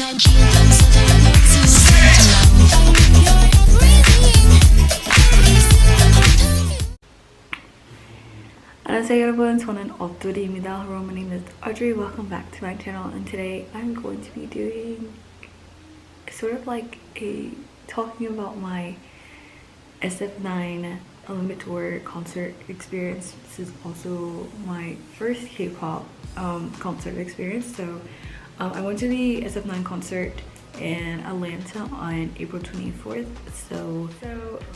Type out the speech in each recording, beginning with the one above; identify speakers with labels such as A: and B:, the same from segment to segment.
A: 안녕하세요 여러분, 저는 Audrie입니다. Hello, my name is Audrie. Welcome back to my channel, and today I'm going to be doing sort of like talking about my SF9 Unlimited Tour concert experience. This is also my first K-pop concert experience. So I went to the SF9 concert in Atlanta on April 24th. So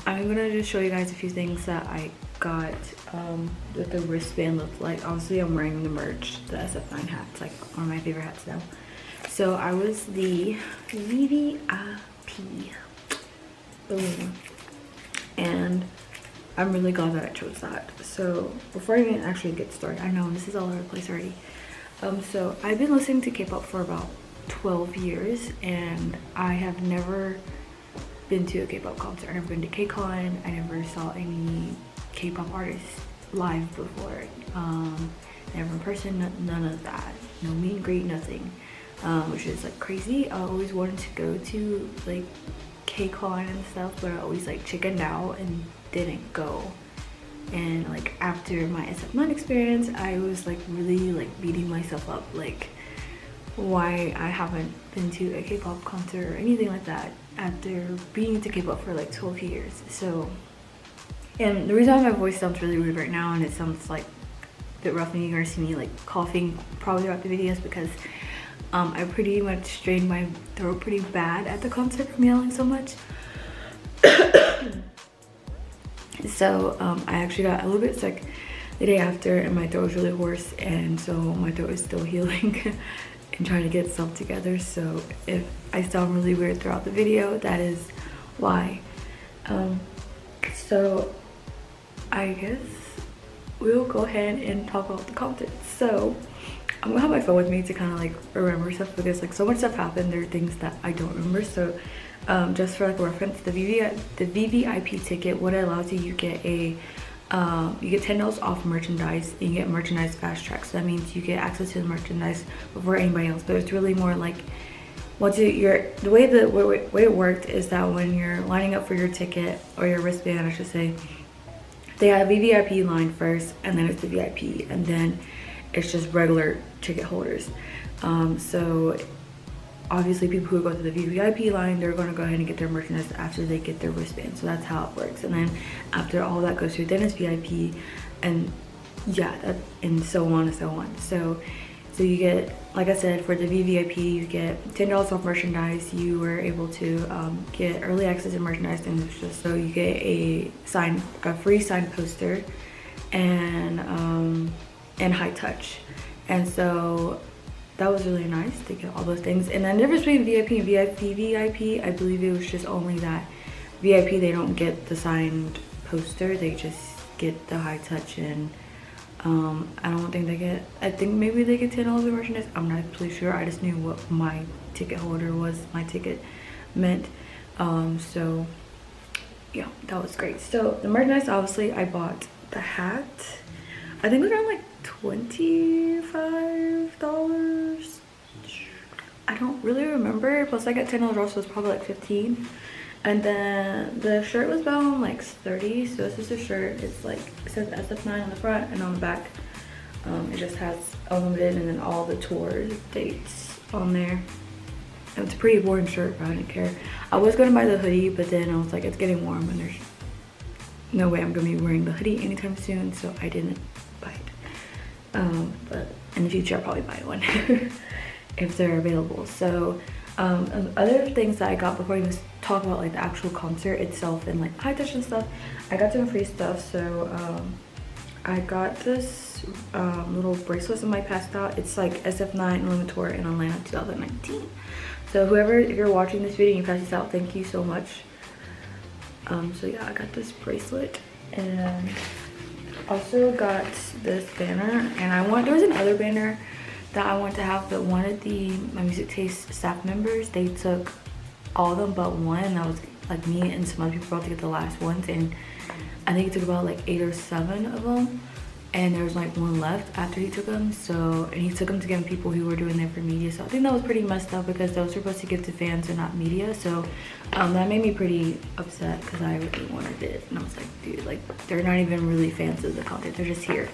A: I'm gonna just show you guys a few things that I got what the wristband looked like. Obviously I'm wearing the merch, the SF9 hats, like one of my favorite hats now. So I was the VVIP balloon, and I'm really glad that I chose that. So before I even actually get started, I know this is all over the place already. So I've been listening to K-pop for about 12 years, and I have never been to a K-pop concert. I've never been to K-Con. I never saw any K-pop artists live before. Never in person, none of that. No meet and greet, nothing. Which is like crazy. I always wanted to go to like K-Con and stuff, but I always like chickened out and didn't go. And like after my SF9 experience, I was like really like beating myself up, like why I haven't been to a K-pop concert or anything like that after being into K-pop for like 12 years. So, and the reason why my voice sounds really weird right now and it sounds like a bit rough and you're gonna see me like coughing probably throughout the videos because I pretty much strained my throat pretty bad at the concert from yelling so much. So I actually got a little bit sick the day after and my throat was really hoarse, and so my throat is still healing and trying to get itself together. So if I sound really weird throughout the video, that is why. So I guess we'll go ahead and talk about the concert. So I'm gonna have my phone with me to kind of like remember stuff because like so much stuff happened. There are things that I don't remember. So just for like a reference, the VVIP ticket, what it allows you, you get a you get $10 off merchandise, and you get merchandise fast track. So that means you get access to the merchandise before anybody else. But it's really more like the way it worked is that when you're lining up for your ticket or your wristband, I should say, they have a VVIP line first, and then it's the VIP, and then it's just regular ticket holders. So obviously people who go to the VVIP line, they're going to go ahead and get their merchandise after they get their wristband. So that's how it works. And then after all that goes through, then it's VIP, and yeah, and so on and so on. So you get, like I said, for the VVIP, you get $10 off merchandise. You were able to get early access to merchandise, and it's just so you get a free signed poster and high touch. And so that was really nice to get all those things. And the difference between VIP and VIP, I believe it was just only that VIP, they don't get the signed poster, they just get the high touch, and I don't think they get, I think maybe they get $10 of merchandise. I'm not really sure. I just knew what my ticket holder was, my ticket meant. So yeah, that was great. So the merchandise, obviously I bought the hat. I think it was around like $25. I don't really remember. Plus I got $10 off, so it's probably like 15. And then the shirt was about like 30. So this is the shirt. It's like, it says SF9 on the front, and on the back it just has Unlimited and then all the tour dates on there. And it's a pretty boring shirt, but I didn't care. I was gonna buy the hoodie, but then I was like, it's getting warm and there's no way I'm gonna be wearing the hoodie anytime soon, so I didn't buy it. But in the future I'll probably buy one if they're available. So other things that I got before I even talk about like the actual concert itself and like high touch and stuff, I got some free stuff. So I got this little bracelet somebody passed out. It's like SF9 Unlimited Tour in Atlanta 2019. So whoever, if you're watching this video and you pass this out, thank you so much. So yeah, I got this bracelet, and also got this banner. And there was another banner that I want to have, but one of my Music Taste staff members, they took all of them but one, and that was like me and some other people about to get the last ones, and I think it took about like 8 or 7 of them. and there was like one left after he took them. So, and he took them to give people who were doing there for media. So I think that was pretty messed up because those were supposed to give to fans and not media. So that made me pretty upset because I really wanted it, and I was like, dude, like they're not even really fans of the content, they're just here,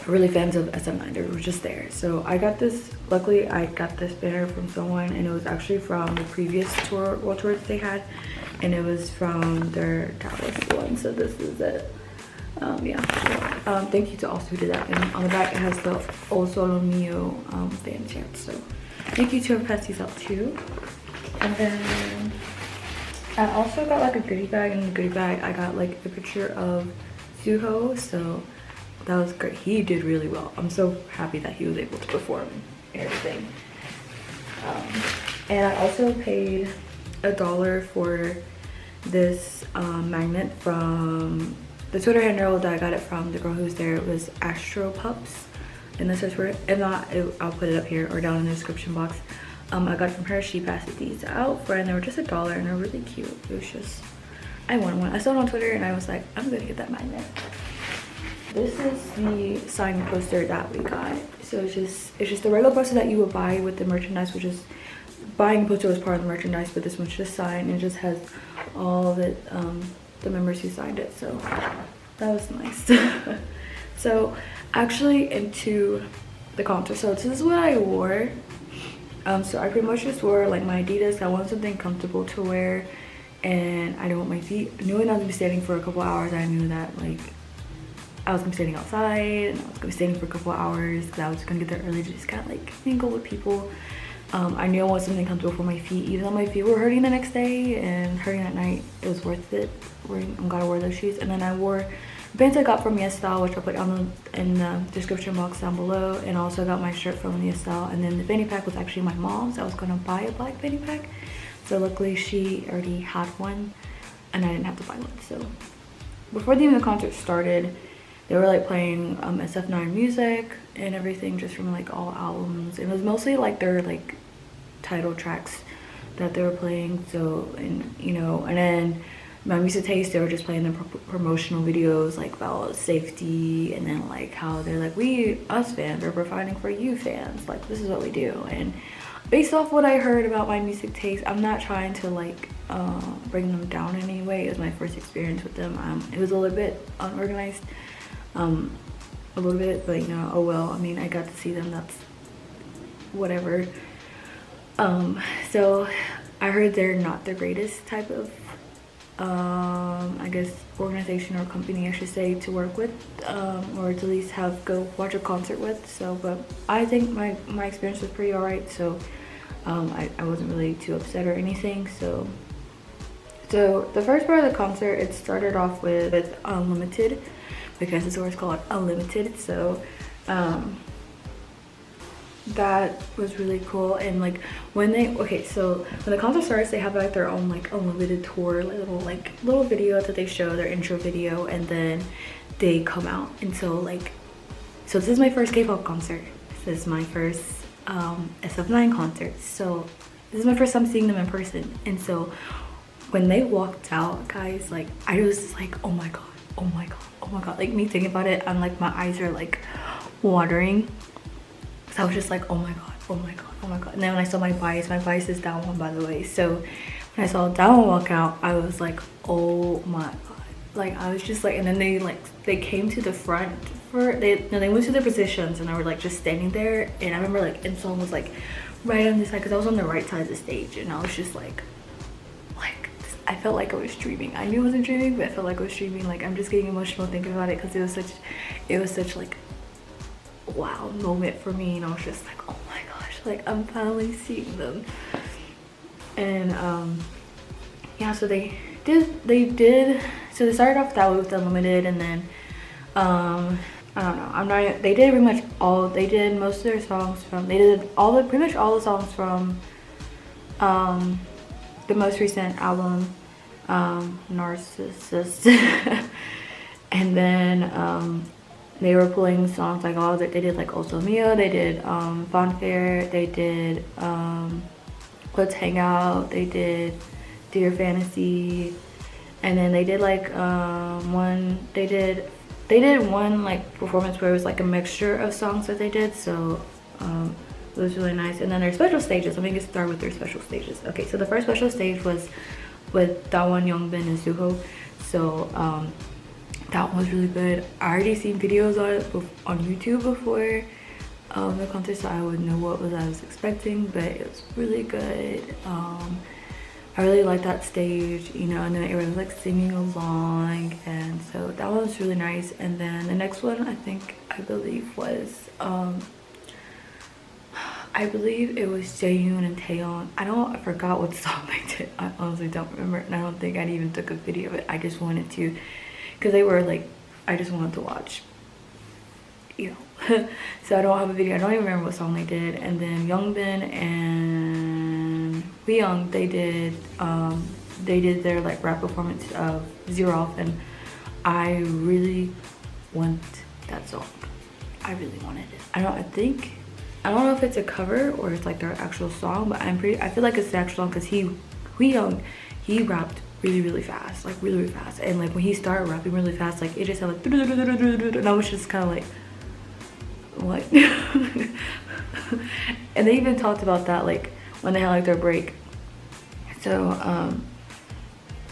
A: really fans of SF9. They were just there. So I got this, luckily I got this banner from someone, and it was actually from the previous tour, world tour that they had, and it was from their Dallas one. So this is it. Yeah, so, thank you to all who did that. And on the back it has the O Solo Mio fan chant. So thank you to have passed these out too. And then I also got like a goodie bag. In the goodie bag I got like a picture of Suho, so that was great. He did really well. I'm so happy that he was able to perform and everything. And I also paid $1 for this magnet from the Twitter handle that I got it from. The girl who was there was Astro Pups, and this is for it. If not, I'll put it up here or down in the description box. I got it from her. She passed these out for, and they were just $1, and they're really cute. It was just, I wanted one. I saw it on Twitter, and I was like, I'm gonna get that magnet. This is the signed poster that we got. So it's just the regular poster that you would buy with the merchandise, which is buying a poster was part of the merchandise, but this one's just signed, and it just has all the members who signed it. So that was nice. So actually into the concert, so this is what I wore. So I pretty much just wore like my Adidas. I wanted something comfortable to wear, and I didn't want my feet, knowing I was gonna be standing for a couple hours. I knew that like I was gonna be standing outside, and I was gonna be standing for a couple hours because I was gonna get there early to just kind of like mingle with people. I knew I wanted something comfortable for my feet, even though my feet were hurting the next day and hurting at night. It was worth it. I'm glad I wore those shoes. And then I wore pants I got from Yesstyle, which I'll put in the description box down below, and also got my shirt from Yesstyle. And then the fanny pack was actually my mom's. I was gonna buy a black fanny pack, so luckily she already had one, and I didn't have to buy one. So before the concert started, they were like playing SF9 music and everything, just from like all albums. It was mostly like their like title tracks that they were playing. So, and you know, and then my music taste, they were just playing the promotional videos like about safety, and then like how they're like, we us fans are providing for you fans, like this is what we do. And based off what I heard about my music taste, I'm not trying to like bring them down in any way. It was my first experience with them. It was a little bit unorganized, a little bit, but you know, oh well. I mean, I got to see them, that's whatever. So I heard they're not the greatest type of I guess organization or company, I should say, to work with, or to at least go watch a concert with. So but I think my experience was pretty alright. So I wasn't really too upset or anything. So the first part of the concert, it started off with Unlimited, because it's always called Unlimited. So that was really cool. And like when the concert starts, they have like their own like Unlimited tour, little video that they show, their intro video, and then they come out. And so this is my first K-pop concert. This is my first SF9 concert. So this is my first time seeing them in person. And so when they walked out, guys, like I was just like, oh my god, oh my god, oh my god. Like me thinking about it, I'm like, my eyes are like watering. So I was just like, oh my god, oh my god, oh my god. And then when I saw my bias is down one, by the way. So when I saw Down walk out, I was like, oh my god. Like I was just like, and then they came to the front they went to their positions, and they were like just standing there. And I remember like Insong was like right on this side, because I was on the right side of the stage, and I was just like I felt like I was dreaming. I knew I wasn't dreaming, but I felt like I was dreaming. Like I'm just getting emotional thinking about it, because it was such like wow moment for me. And I was just like, oh my gosh, like I'm finally seeing them. And yeah, so they did so they started off that way with Unlimited, and then I don't know, they did pretty much all, they did most of their songs from, they did pretty much all the songs from the most recent album, Narcissist. And then they were pulling songs like all that they did, like Also Mio, they did Fanfare, they did Let's Hang Out, they did Dear Fantasy, and then they did like they did one like performance where it was like a mixture of songs that they did, so it was really nice. And then their special stages, let me get started with their special stages. Okay, so the first special stage was with Daewon, Youngbin, and Suho. So that one was really good. I already seen videos on it on YouTube before the concert, so I would know what I was expecting, but it was really good. I really liked that stage, you know, and then everyone was like singing along, and so that one was really nice. And then the next one, I believe was I believe it was Jaehyun and Taeyeon. I forgot what song they did. I honestly don't remember, and I don't think I even took a video of it. I just wanted to, because they were like, I just wanted to watch, you know. So I don't have a video. I don't even remember what song they did. And then Youngbin and Hweyoung, they did their like rap performance of Zero Off, and I really want that song. I really wanted it. I don't know if it's a cover or it's like their actual song, but I feel like it's the actual song, because Hweyoung, he rapped really fast, like really fast, and like when he started rapping really fast, like it just sounded like, and I was just kind of like, what? And they even talked about that like when they had like their break. So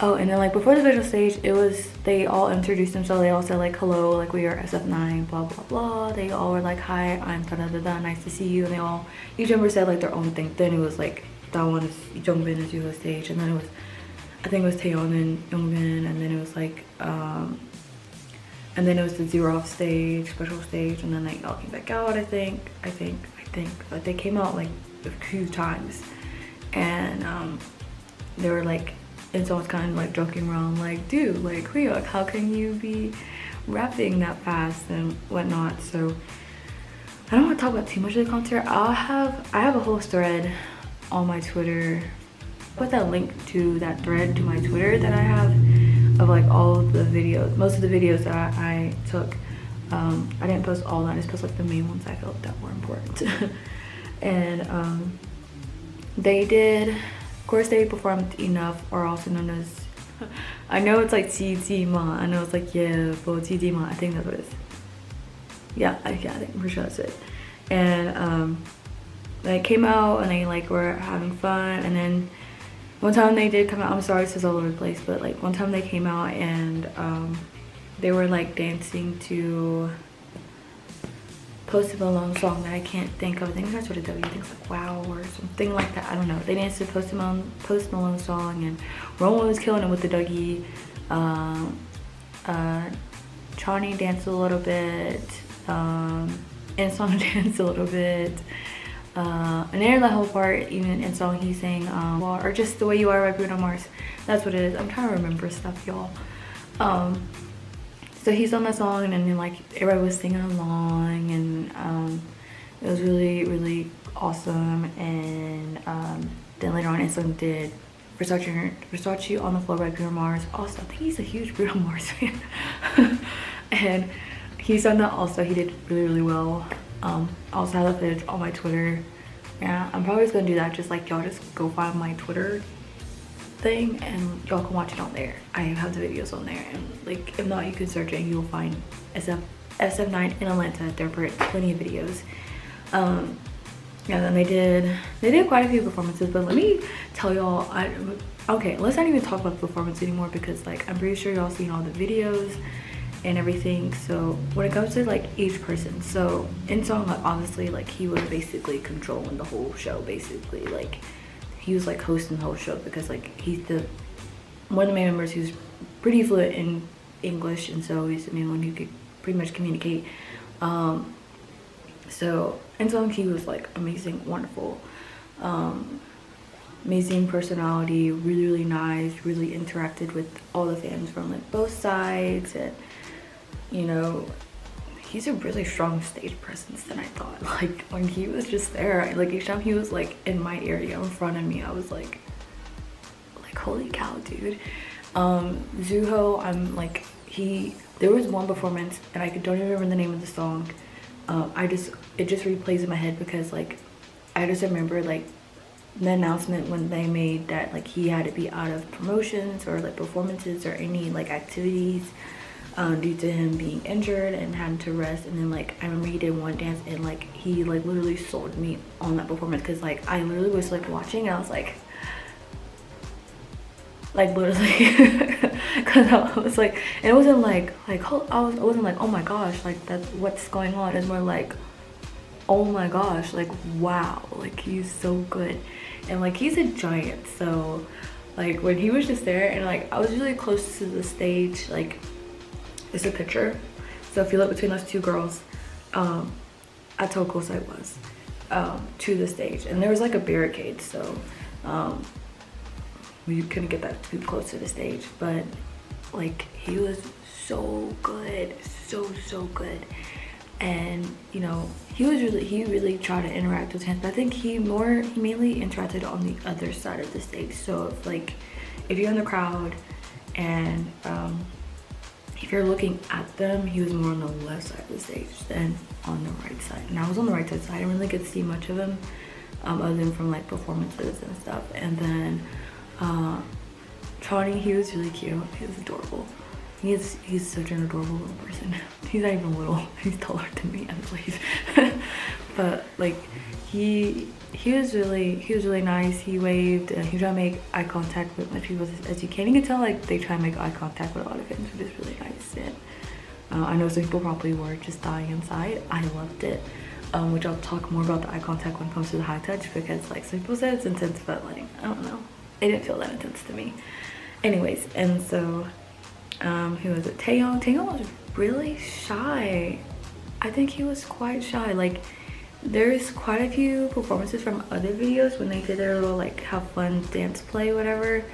A: oh, and then like before the visual stage, it was, they all introduced themselves. They all said like, hello, like we are SF9, blah blah blah. They all were like, hi, I'm da da da da, nice to see you. And they all, each member said like their own thing. Then it was like that one is Jungmin and Suho stage, and then it was, I think it was Taeyeon and Youngbin, and then it was like and then it was the Zero Off stage, special stage, and then they all came back out. I think, but they came out like a few times, and they were like, and so I was kind of like joking around, like, dude, like, Hweyoung, how can you be rapping that fast and whatnot? So I don't want to talk about too much of the concert. I have a whole thread on my Twitter. Put that link to that thread to my Twitter that I have of like all of the videos, most of the videos that I took. I didn't post all that. I just posted like the main ones I felt that were important. And they did, of course, they performed Enough, or also known as, I know it's like TDMA, I know it's like, yeah, but TDMA, I think that's what it is. Yeah, I think I'm pretty sure that's it. And they came out and they like were having fun, and then one time they did come out, I'm sorry this is all over the place, but like one time they came out and they were like dancing to Post Malone's song that I can't think of. I think that's what it W. I think it's like Wow or something like that. I don't know. They danced to Post Malone's song, and Roman was killing it with the Dougie. Chani danced a little bit. And Song danced a little bit. And there that whole part, even in song he sang or Just the Way You Are by Bruno Mars. That's what it is. I'm trying to remember stuff, y'all. So he sung that song, and then like everybody was singing along, and it was really awesome. And then later on Insung did Versace on the Floor by Bruno Mars. Also, I think he's a huge Bruno Mars fan. And he sung that also. He did really well. I also have the footage on my Twitter. Yeah, I'm probably just gonna do that. Just like y'all just go find my Twitter thing and y'all can watch it on there. I have the videos on there, and like if not, you can search it and you will find SF9 in Atlanta. There are plenty of videos. Yeah, then they did quite a few performances, but let me tell y'all, okay, let's not even talk about the performance anymore, because like I'm pretty sure y'all seen all the videos and everything. So when it comes to like each person, so in song, like obviously like he was basically controlling the whole show, basically like he was like hosting the whole show, because like he's one of the main members who's pretty fluent in English, and so he's the main one who could pretty much communicate. So in song he was like amazing, wonderful, amazing personality, really nice, really interacted with all the fans from like both sides, and you know, he's a really strong stage presence than I thought. Like when he was just there, like each time he was like in my area in front of me, I was like holy cow, dude. Zuho, I'm like, there was one performance and I don't even remember the name of the song. It just replays in my head, because like I just remember like the announcement when they made that like he had to be out of promotions or like performances or any like activities due to him being injured and having to rest. And then like I remember he did one dance and like he like literally sold me on that performance, because like I literally was like watching and I was like literally because I was like, and it wasn't like I wasn't like, oh my gosh, like that's what's going on. It's more like, oh my gosh, like wow, like he's so good. And like he's a giant, so like when he was just there and like I was really close to the stage, like it's a picture, so if you look between those two girls, that's how close I was to the stage. And there was like a barricade, so we couldn't get that too close to the stage, but like he was so good, so good. And you know, he really tried to interact with him, but I think he mainly interacted on the other side of the stage. So if you're in the crowd and if you're looking at them, he was more on the left side of the stage than on the right side. And I was on the right side, so I didn't really get to see much of him other than from like performances and stuff. And then Johnny, he was really cute. He was adorable. He's such an adorable little person. He's not even little. He's taller than me, I believe. But like he was really nice. He waved and he tried to make eye contact with much people as you can. You can tell like they try to make eye contact with a lot of fans, which is really nice. And I know some people probably were just dying inside. I loved it. Which I'll talk more about the eye contact when it comes to the high touch, because like some people said it's intense, but like I don't know. It didn't feel that intense to me. Anyways, and so who was it? Taeyong. Taeyong was really shy. I think he was quite shy. Like there's quite a few performances from other videos when they did their little like have fun dance play, whatever.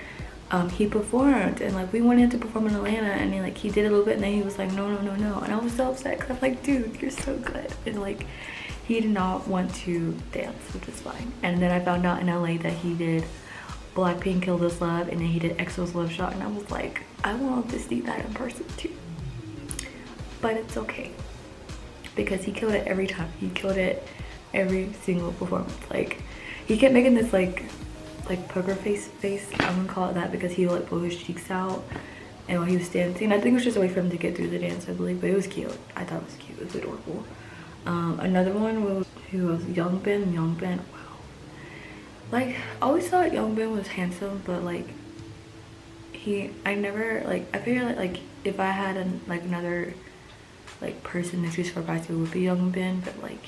A: He performed, and like we wanted to perform in Atlanta, and he did a little bit, and then he was like no, and I was so upset because I'm like, dude, you're so good. And like he did not want to dance, which is fine. And then I found out in LA that he did Blackpink Kill This Love, and then he did EXO's Love Shot, and I was like, I want to see that in person too. But it's okay, because he killed it every time. He killed it every single performance. Like he kept making this like poker face. I'm gonna call it that, because he would like blow his cheeks out and while he was dancing. I think it was just a way for him to get through the dance, I believe, but it was cute. I thought it was cute. It was adorable. Another one was Yongbin. Wow. Like I always thought Yongbin was handsome, but like I never like, I figure like if I had another like person to choose for vice, it would be Yongbin, but like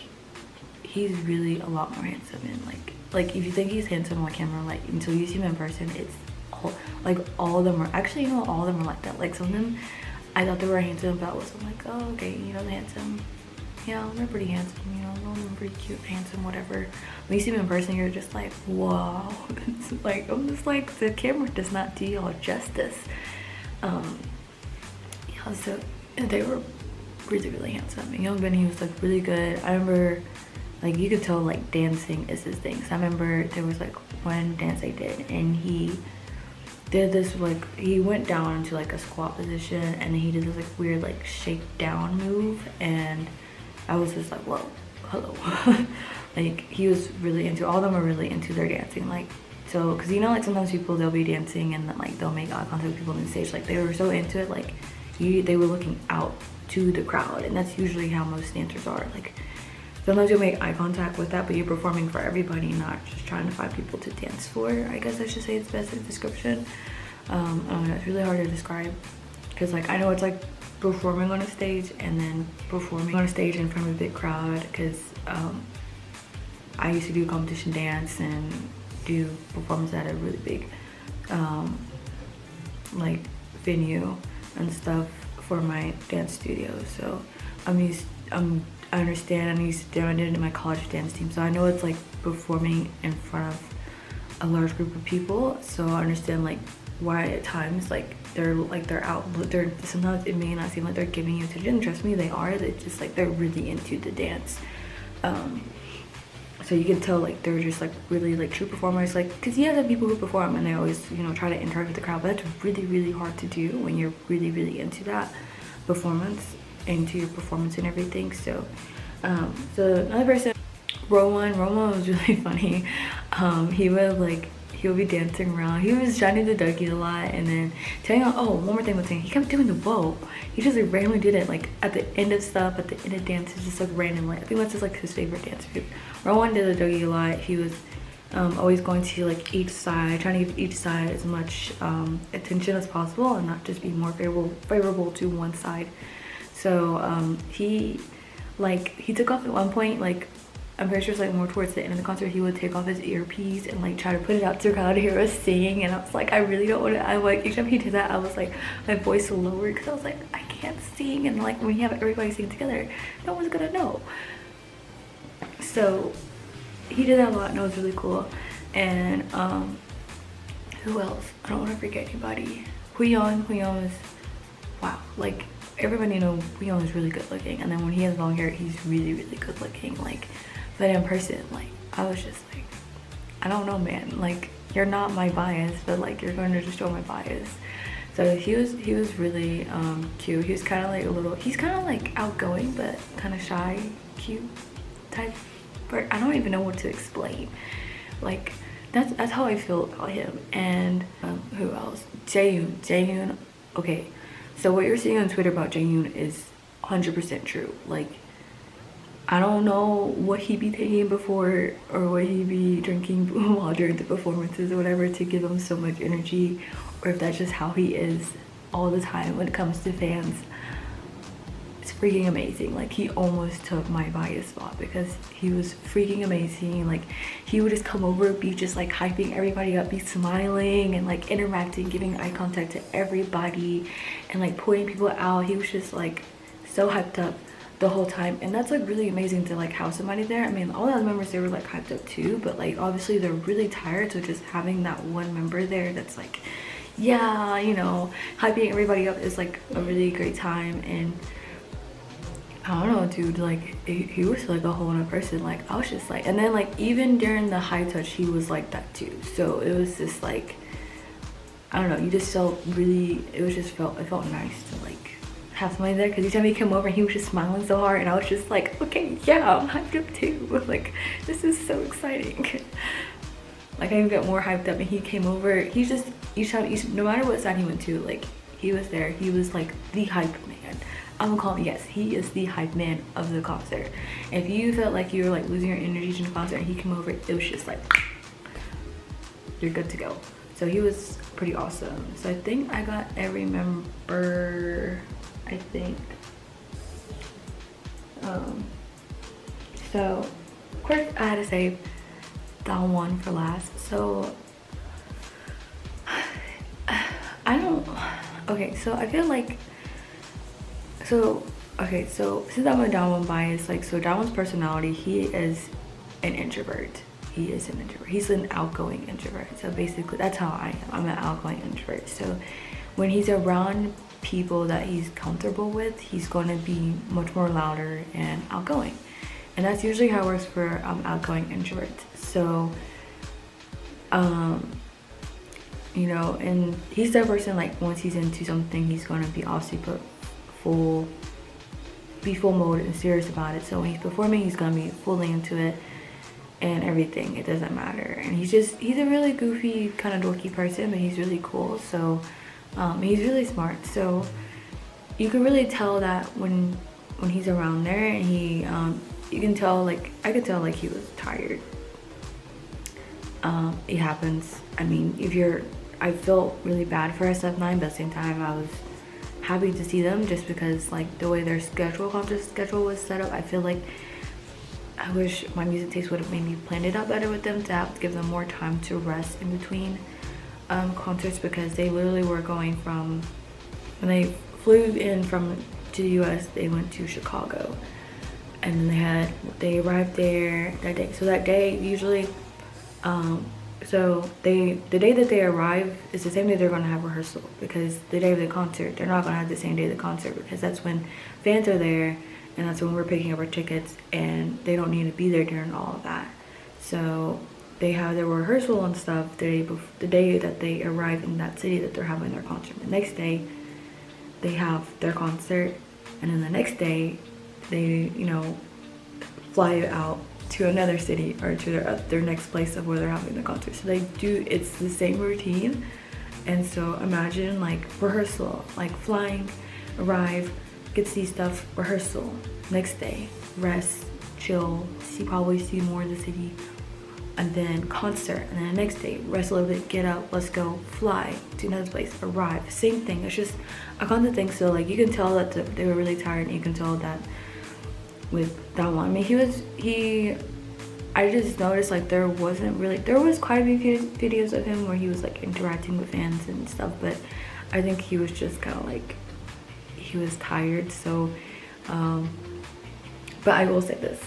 A: he's really a lot more handsome. And like if you think he's handsome on camera, like until you see him in person, it's all of them are actually, you know, all of them are like that. Like some of them I thought they were handsome, but I was like, oh okay, you know, they're handsome. Yeah, they're pretty handsome, you know, they're pretty cute, handsome, whatever. When you see them in person, you're just like, wow. It's like, I'm just like, the camera does not do y'all justice. Yeah, so they were really handsome. And Yongbin, he was like really good. I remember like you could tell like dancing is his thing. So I remember there was like one dance I did, and he did this like, he went down into like a squat position, and then he did this like weird like shake down move, and I was just like, whoa, hello. Like he was really into, all of them are really into their dancing. Like, so because you know, like sometimes people, they'll be dancing and then like they'll make eye contact with people on the stage. Like they were so into it, like they were looking out to the crowd, and that's usually how most dancers are. Like sometimes you'll make eye contact with that, but you're performing for everybody, not just trying to find people to dance for. I guess I should say it's best in description. I don't know, it's really hard to describe, because like I know it's like performing on a stage and then performing on a stage in front of a big crowd, because I used to do competition dance and do performance at a really big like venue and stuff for my dance studio. So I understand. I'm used to doing it in my college dance team, so I know it's like performing in front of a large group of people. So I understand like why at times like they're out, sometimes it may not seem like they're giving you attention. Trust me, they are. It's just like they're really into the dance. So you can tell like they're just like really like true performers. Like, because you have the people who perform and they always, you know, try to interact with the crowd, but that's really hard to do when you're really into that performance, into your performance and everything. So so another person, Rowan was really funny. he'll be dancing around. He was shining the Dougie a lot, and then oh, one more thing with him, he kept doing the whoa. He just like randomly did it like at the end of stuff, at the end of dances, just like randomly. I think that's just like his favorite dance move. Rowan did the Dougie a lot. He was always going to like each side, trying to give each side as much attention as possible and not just be more favorable to one side. So he took off at one point, like I'm pretty sure it's like more towards the end of the concert, he would take off his earpiece and like try to put it out to the crowd to hear us sing, and I was like, I really don't want to. I like each time he did that, I was like, my voice lowered because I was like, I can't sing, and like when you have everybody sing together, no one's gonna know. So he did that a lot and it was really cool. And who else? I don't want to forget anybody. Huyeon is, wow, like everybody knows Huyeon is really good looking, and then when he has long hair, he's really good looking. Like, but in person, like I was just like, I don't know, man, like you're not my bias, but like you're going to destroy my bias. So he was really cute. He was kind of like he's kind of like outgoing but kind of shy, cute type. But I don't even know what to explain. Like that's how I feel about him. And who else? Jaehyun. Okay, so what you're seeing on Twitter about Jaehyun is 100% true. Like, I don't know what he be taking before or what he be drinking while during the performances or whatever to give him so much energy, or if that's just how he is all the time when it comes to fans. It's freaking amazing. Like, he almost took my bias spot because he was freaking amazing. Like, he would just come over, be just like hyping everybody up, be smiling and like interacting, giving eye contact to everybody and like pointing people out. He was just like so hyped up the whole time, and that's like really amazing to like have somebody there. I mean, all the other members, they were like hyped up too, but like obviously they're really tired, so just having that one member there that's like, yeah, you know, hyping everybody up is like a really great time. And I don't know, dude, like he was like a whole other person. Like I was just like, and then like even during the high touch, he was like that too. So it was just like, I don't know, you just felt really, it felt nice to like have somebody there, because each time he came over he was just smiling so hard, and I was just like, okay, yeah, I'm hyped up too. Like, this is so exciting. Like, I even got more hyped up, and he came over. He's just no matter what side he went to, like he was there. He was like the hype man. I'm gonna call him, yes, he is the hype man of the concert. If you felt like you were like losing your energy in the concert and he came over, it was just like, you're good to go. So he was pretty awesome. So I think I got every member, I think. So of course I had to save Dawn for last. So I don't, okay, so I feel like, so since I'm a Dawn bias, like, so Dawn's personality, he is an introvert. He's an outgoing introvert. So basically that's how I am. I'm an outgoing introvert. So when he's around people that he's comfortable with, he's going to be much more louder and outgoing, and that's usually how it works for outgoing introverts. So you know, and he's the person, like once he's into something, he's going to be obviously full mode and serious about it. So when he's performing, he's going to be fully into it and everything. It doesn't matter. And he's a really goofy, kind of dorky person, but he's really cool. So he's really smart. So you can really tell that when he's around there, and he you can tell, like I could tell, like he was tired. It happens. I mean, I felt really bad for SF9, but at the same time I was happy to see them, just because like the way their concert schedule was set up. I feel like I wish my music taste would have maybe planned it out better with them, to have to give them more time to rest in between concerts, because they literally were going from, when they flew in to the US, they went to Chicago, and then they arrived there that day. So that day usually the day that they arrive is the same day they're going to have rehearsal, because the day of the concert, they're not going to have the same day of the concert, because that's when fans are there, and that's when we're picking up our tickets, and they don't need to be there during all of that. So they have their rehearsal and stuff the day that they arrive in that city that they're having their concert. The next day they have their concert, and then the next day they, you know, fly out to another city or to their next place of where they're having the concert. So they do, it's the same routine. And so imagine like rehearsal, like flying, arrive, get to see stuff, rehearsal, next day, rest, chill, probably see more of the city, and then concert, and then the next day, rest a little bit, get up, let's go, fly to another place, arrive, same thing. It's just a constant thing. So like you can tell that they were really tired, and you can tell that with that one. I mean, I just noticed like there was quite a few videos of him where he was like interacting with fans and stuff, but I think he was just kind of like, he was tired. So but I will say this,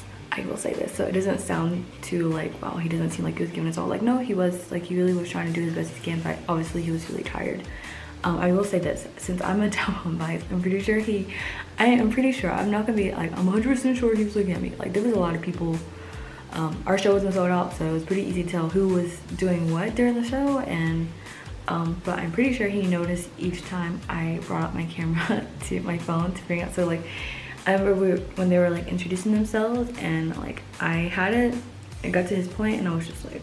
A: so it doesn't sound too like, wow, he doesn't seem like he was giving his all. Like, no, he was, like, he really was trying to do his best he can, but obviously he was really tired. I will say this, since I'm a down bias, I'm pretty sure, I'm not gonna be like, I'm 100% sure he was looking at me. Like, there was a lot of people, our show wasn't sold out, so it was pretty easy to tell who was doing what during the show. And but I'm pretty sure he noticed each time I brought up my camera to my phone to bring out. So like, I remember when they were like introducing themselves, and like I had it, got to his point, and I was just like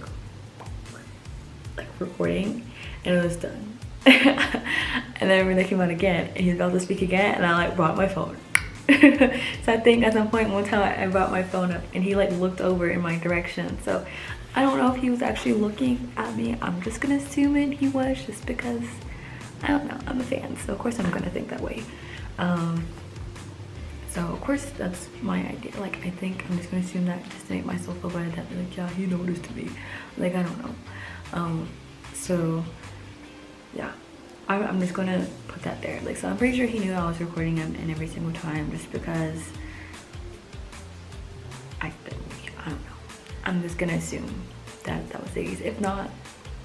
A: recording, and it was done. And then when they came out again, and he's about to speak again, and I like brought my phone. So I think at some point one time I brought my phone up, and he like looked over in my direction. So I don't know if he was actually looking at me. I'm just gonna assume it he was, just because I don't know, I'm a fan, so of course I'm gonna think that way. So of course that's my idea. Like, I think I'm just gonna assume that just to make myself feel better, that like, yeah, he noticed me. Like, I don't know. So yeah, I'm just gonna put that there. Like, so I'm pretty sure he knew I was recording him and every single time, just because I don't know. I'm just gonna assume that that was the case. If not,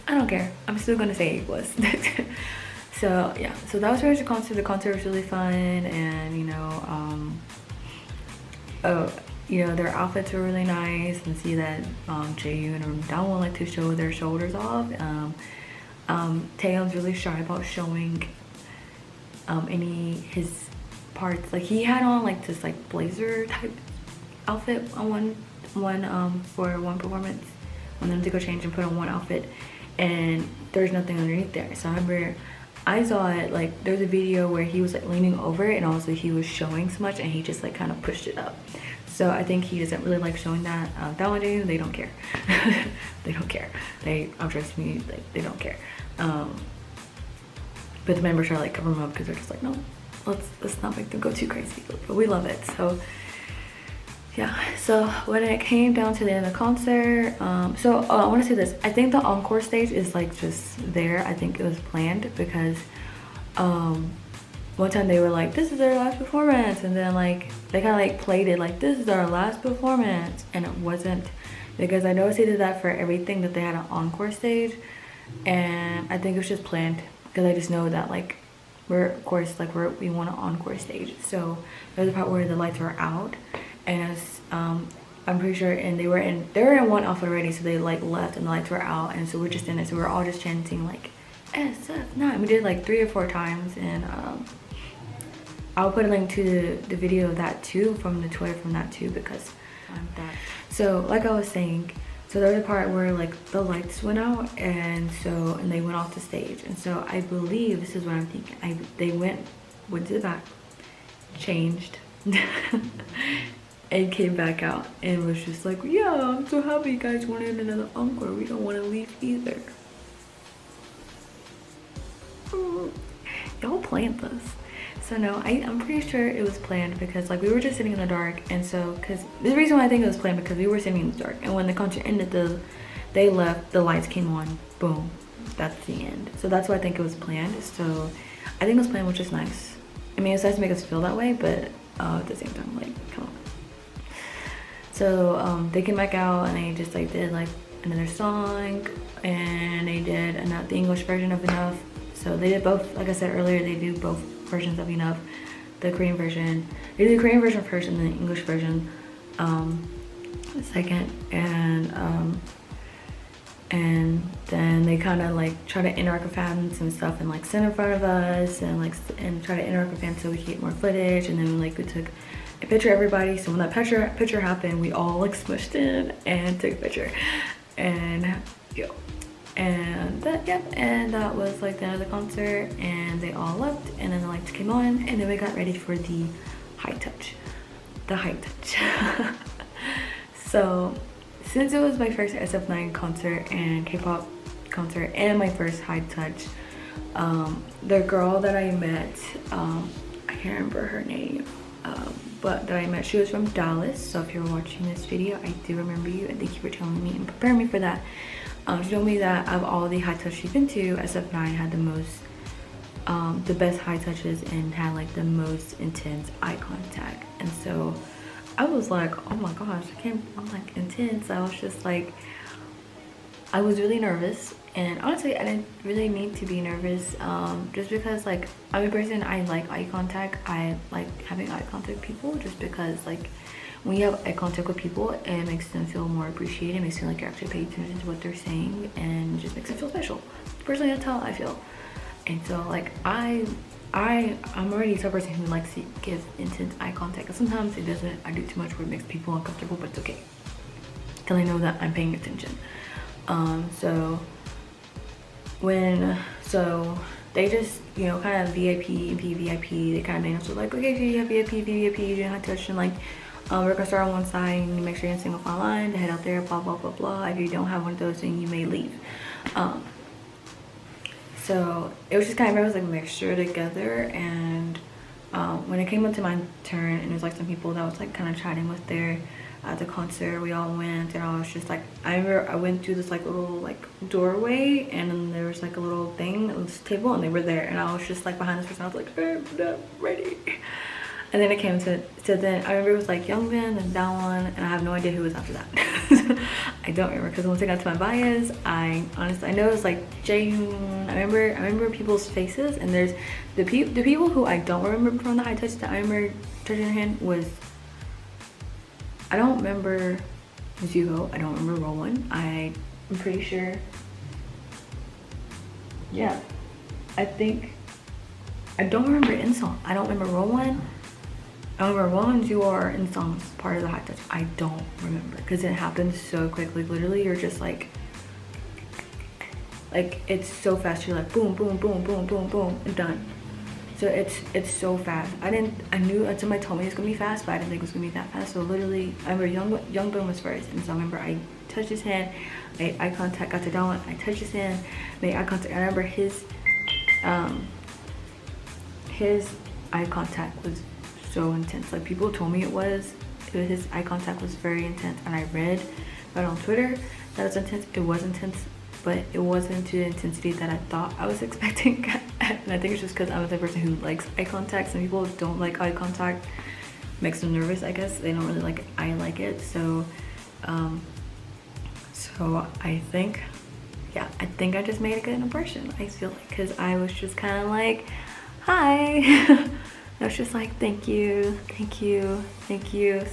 A: I don't care. I'm still gonna say it was. So yeah, so that was pretty much the concert. The concert was really fun, and their outfits were really nice, and see that Jaehyun and Daewon like to show their shoulders off. Taeyeon's really shy about showing his parts. Like, he had on like this like blazer type outfit on for one performance, on them to go change and put on one outfit, and there's nothing underneath there. So I remember I saw it, like, there's a video where he was like leaning over it, and also he was showing so much, and he just like kind of pushed it up. So I think he doesn't really like showing that. That one day, they don't care. They don't care. Trust me, like, they don't care. But the members are like covering them up, because they're just like, no, let's not make them go too crazy. But we love it. So yeah, so when it came down to the end of the concert, I want to say this, I think the encore stage is like just there. I think it was planned, because one time they were like, this is their last performance, and then like they kind of like played it like, this is our last performance, and it wasn't, because I noticed they did that for everything, that they had an encore stage, and I think it was just planned, because I just know that like we want an encore stage. So there's a part where the lights were out, and as I'm pretty sure, and they were in one outfit already, so they like left and the lights were out, and so we're just in it, so we're all just chanting like SF9. We did like 3 or 4 times, and I'll put a link to the video of that too, from the Twitter from that too, because so like I was saying, so there was a part where like the lights went out, and they went off the stage, and so I believe, this is what I'm thinking, they went to the back, changed and came back out, and was just like, yeah, I'm so happy you guys wanted another encore, we don't want to leave either. Y'all planned this. So no, I'm pretty sure it was planned, because like we were just sitting in the dark, and so, because the reason why I think it was planned, because we were sitting in the dark, and when the concert ended, they left, the lights came on, boom, that's the end. So that's why I think it was planned. So I think it was planned, which is nice. I mean, it's nice to make us feel that way, but at the same time, like, come on. So they came back out, and they just like did like another song, and they did the English version of Enough. So they did both, like I said earlier, they do both versions of Enough. The Korean version, they do the Korean version first, and then the English version second, and then they kind of like try to enter our fans and stuff, and like sit in front of us, and try to enter our fans so we could get more footage. And then like we took I picture everybody. So when that picture happened, we all like smushed in and took a picture. And yo, and that was like the end of the concert, and they all left, and then the lights came on, and then we got ready for the high touch. So since it was my first SF9 concert and K-pop concert and my first high touch, the girl that I met, I can't remember her name, but that I met, she was from Dallas. So if you're watching this video, I do remember you, and thank you for telling me and preparing me for that. She told me that of all the high touch she's been to, SF9 had the most, the best high touches and had like the most intense eye contact. And so I was like, oh my gosh, I'm like intense. I was just like, I was really nervous, and honestly I didn't really need to be nervous, just because like I'm a person, I like eye contact. I like having eye contact with people, just because like when you have eye contact with people, it makes them feel more appreciated. It makes them like you're actually paying attention to what they're saying, and it just makes them feel special. Personally, that's how I feel. And so like I'm already the type of person who likes to give intense eye contact, and sometimes it doesn't, I do too much where it makes people uncomfortable, but it's okay because I know that I'm paying attention. So they just, you know, kind of VIP, they kind of made us like, okay, if you have VIP, you don't have to touch, and like we're gonna start on one side, and you make sure you're in single file line to head out there, blah blah blah blah. If you don't have one of those, then you may leave. So it was just kind of, it was like a mixture together. And when it came up to my turn, and it was like some people that was like kind of chatting with there at the concert, we all went, and I was just like, I remember I went through this like little like doorway, and then there was like a little thing, it was a table, and they were there, and I was just like behind this person. I was like, I'm ready. And then it came to then I remember it was like Youngbin and Daewon, and I have no idea who was after that. I don't remember, because once I got to my bias, I honestly, I know it was like Jaehoon. I remember people's faces, and there's the people who I don't remember from the high touch that I remember touching their hand was, I don't remember Zuho, I don't remember Rowan. I'm pretty sure, yeah, I think, I don't remember In-song. I don't remember Rowan. I remember Rowan, Zuho, and Song's part of the high touch. I don't remember, because it happened so quickly. Literally, you're just like it's so fast. You're like boom, boom, boom, boom, boom, boom, and done. So it's so fast. I knew somebody told me it's gonna be fast, but I didn't think it was gonna be that fast. So literally, I remember Youngbin was first, and so I remember I touched his hand, made eye contact, got to Daewon, I touched his hand, made eye contact. I remember his eye contact was so intense. Like people told me his eye contact was very intense, and I read on Twitter that it's intense. It was intense, but it wasn't to the intensity that I thought I was expecting. And I think it's just because I'm the type of person who likes eye contact. Some people don't like eye contact, makes them nervous, I guess. They don't really like it. I like it. So so I think I just made a good impression, I feel like, because I was just kind of like, hi. I was just like, thank you.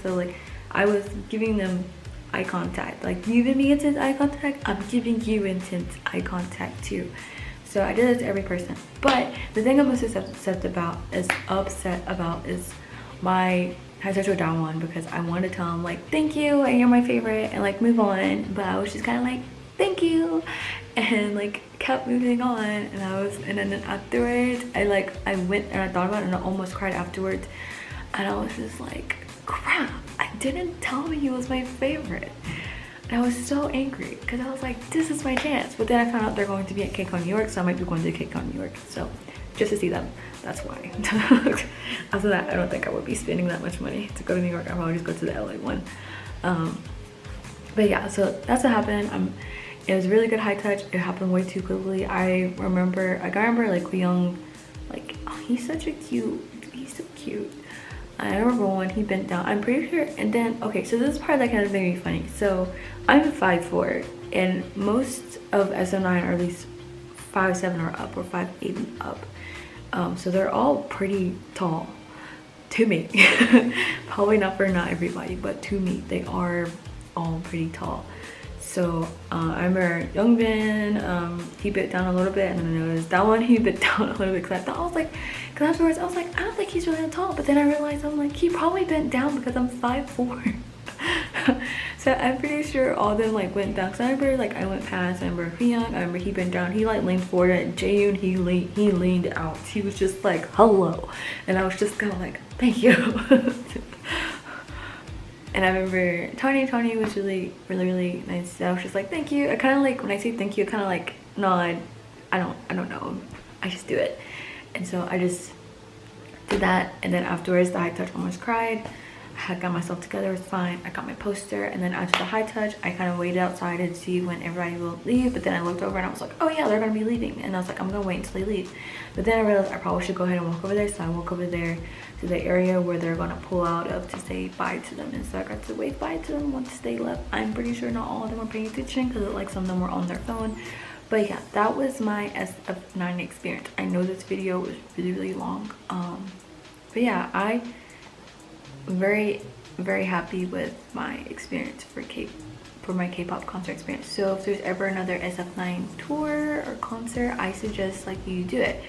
A: So like I was giving them eye contact, like, you giving me intense eye contact, I'm giving you intense eye contact too. So I did it to every person. But the thing I'm most upset about is my high touch with Daewon, because I wanted to tell him like, thank you, and you're my favorite, and like move on, but I was just kind of like, thank you, and like kept moving on. And then afterwards I went and I thought about it, and I almost cried afterwards, and I was just like, crap, I didn't tell me he was my favorite. And I was so angry, because I was like, this is my chance. But then I found out they're going to be at KCON New York, so I might be going to KCON New York, so just to see them, that's why. After that, I don't think I would be spending that much money to go to New York. I'll probably just go to the LA one. But yeah, so that's what happened. It was a really good high touch. It happened way too quickly. I remember like Young, like, oh, he's so cute. I remember when he bent down, I'm pretty sure. And then, okay, so this part that kind of made me funny. So I'm 5'4", and most of SF9 are at least 5'7" or up, or 5'8" and up. So they're all pretty tall to me. Probably not for not everybody, but to me they are all pretty tall. So I remember Youngbin, he bit down a little bit, and then I noticed that one he bit down a little bit because because afterwards I was like, I don't think he's really tall, but then I realized I'm like, he probably bent down because I'm 5'4". So I'm pretty sure all of them like went down. So I remember like I went past, I remember Hyung, I remember he bent down, he like leaned forward, and Jaeyoon, he leaned out. He was just like, hello. And I was just kind of like, thank you. And I remember Tony was really nice. I was just like, thank you. I kind of like, when I say thank you, I kind of like nod. I don't know. I just do it. And so I just did that. And then afterwards, the high touch almost cried. I got myself together, it was fine. I got my poster, and then after the high touch, I kind of waited outside to see when everybody will leave. But then I looked over and I was like, oh yeah, they're gonna be leaving. And I was like, I'm gonna wait until they leave. But then I realized I probably should go ahead and walk over there. So I walk over there to the area where they're gonna pull out of to say bye to them. And so I got to wave bye to them once they left. I'm pretty sure not all of them were paying attention because like some of them were on their phone. But yeah, that was my SF9 experience. I know this video was really long. But yeah, I'm very happy with my experience for my K-pop concert experience. So if there's ever another SF9 tour or concert, I suggest like you do it.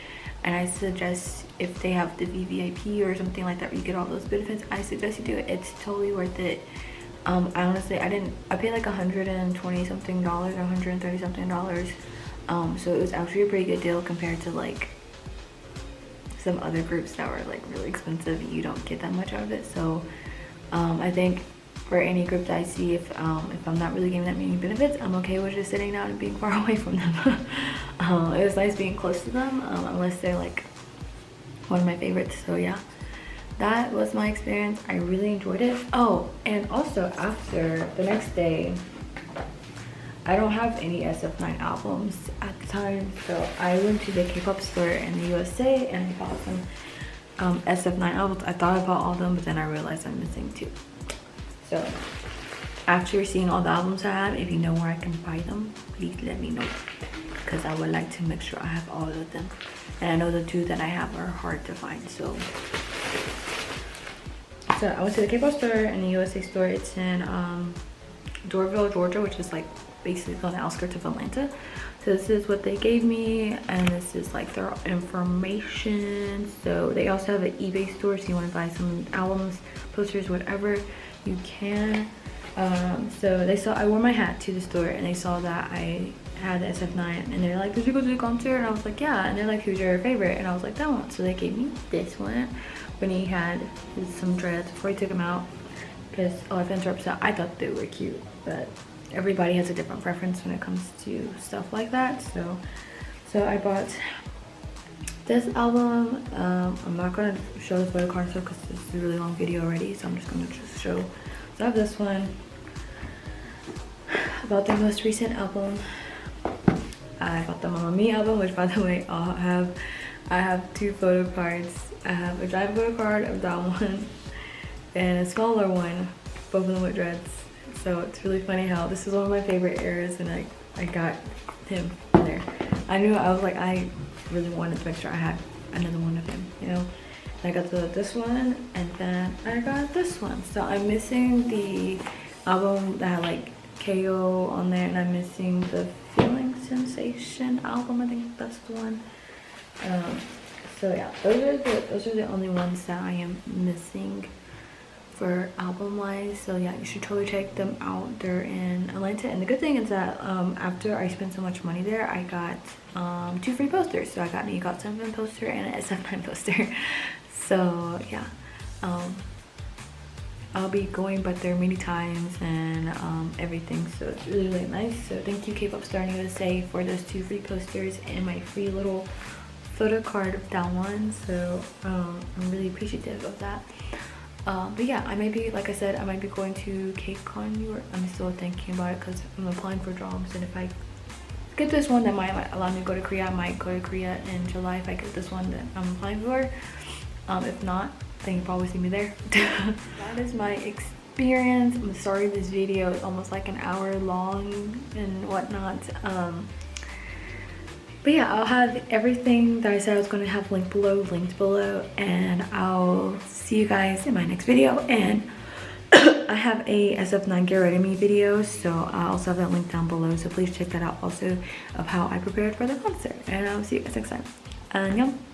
A: And I suggest if they have the VVIP or something like that where you get all those benefits, I suggest you do it. It's totally worth it. I honestly, I paid like $120 something, $130 something. So it was actually a pretty good deal compared to like some other groups that were like really expensive. You don't get that much out of it. So I think for any group that I see, if I'm not really getting that many benefits, I'm okay with just sitting down and being far away from them. It was nice being close to them, unless they're like one of my favorites. So yeah, that was my experience. I really enjoyed it. Oh, and also after the next day, I don't have any SF9 albums at the time, so I went to the K-pop store in the USA and I bought some SF9 albums. I thought I bought all of them, but then I realized I'm missing 2. So after seeing all the albums I have, if you know where I can buy them, please let me know, because I would like to make sure I have all of them. And I know the 2 that I have are hard to find. So I went to the K-pop store in the USA store. It's in Doraville, Georgia, which is like basically on the outskirts of Atlanta. So this is what they gave me, and this is like their information. So they also have an eBay store, so you want to buy some albums, posters, whatever, you can. So they saw I wore my hat to the store, and they saw that I had the SF9, and they're like, did you go to the concert? And I was like, yeah. And they're like, who's your favorite? And I was like, that one. So they gave me this one when he had some dreads before he took them out, because I thought they were cute, but everybody has a different preference when it comes to stuff like that. So I bought this album. I'm not gonna show this photo card stuff because this is a really long video already, so I'm just gonna show. So I have this one. I bought the most recent album. I bought the Mamma Mia album, which by the way, I have 2 photo cards. I have a giant photo card of that one and a smaller one, both of them with dreads. So it's really funny how this is one of my favorite eras, and I got him in there. I really wanted to make sure I had another one of him, you know. And I got this one, and then I got this one. So I'm missing the album that had like KO on there, and I'm missing the Feeling Sensation album. I think that's the one. So yeah, those are the only ones that I am missing for album wise. So yeah, you should totally check them out. They're in Atlanta, and the good thing is that after I spent so much money there, I got 2 free posters. So I got an GRWM poster and an SF9 poster. So yeah, I'll be going but there many times and everything, so it's really nice. So thank you Kpop Star in USA for those 2 free posters and my free little photo card of that one. So I'm really appreciative of that. But yeah, I might be, like I said, I might be going to KCON New York. I'm still thinking about it because I'm applying for jobs, and if I get this one that might allow me to go to Korea, I might go to Korea in July if I get this one that I'm applying for. If not, then you'll probably see me there. That is my experience. I'm sorry this video is almost like an hour long and whatnot. But yeah, I'll have everything that I said I was going to have linked below, and I'll see you guys in my next video. And I have a SF9 Get Ready Me video, so I also have that link down below, so please check that out also of how I prepared for the concert. And I'll see you guys next time. 안녕!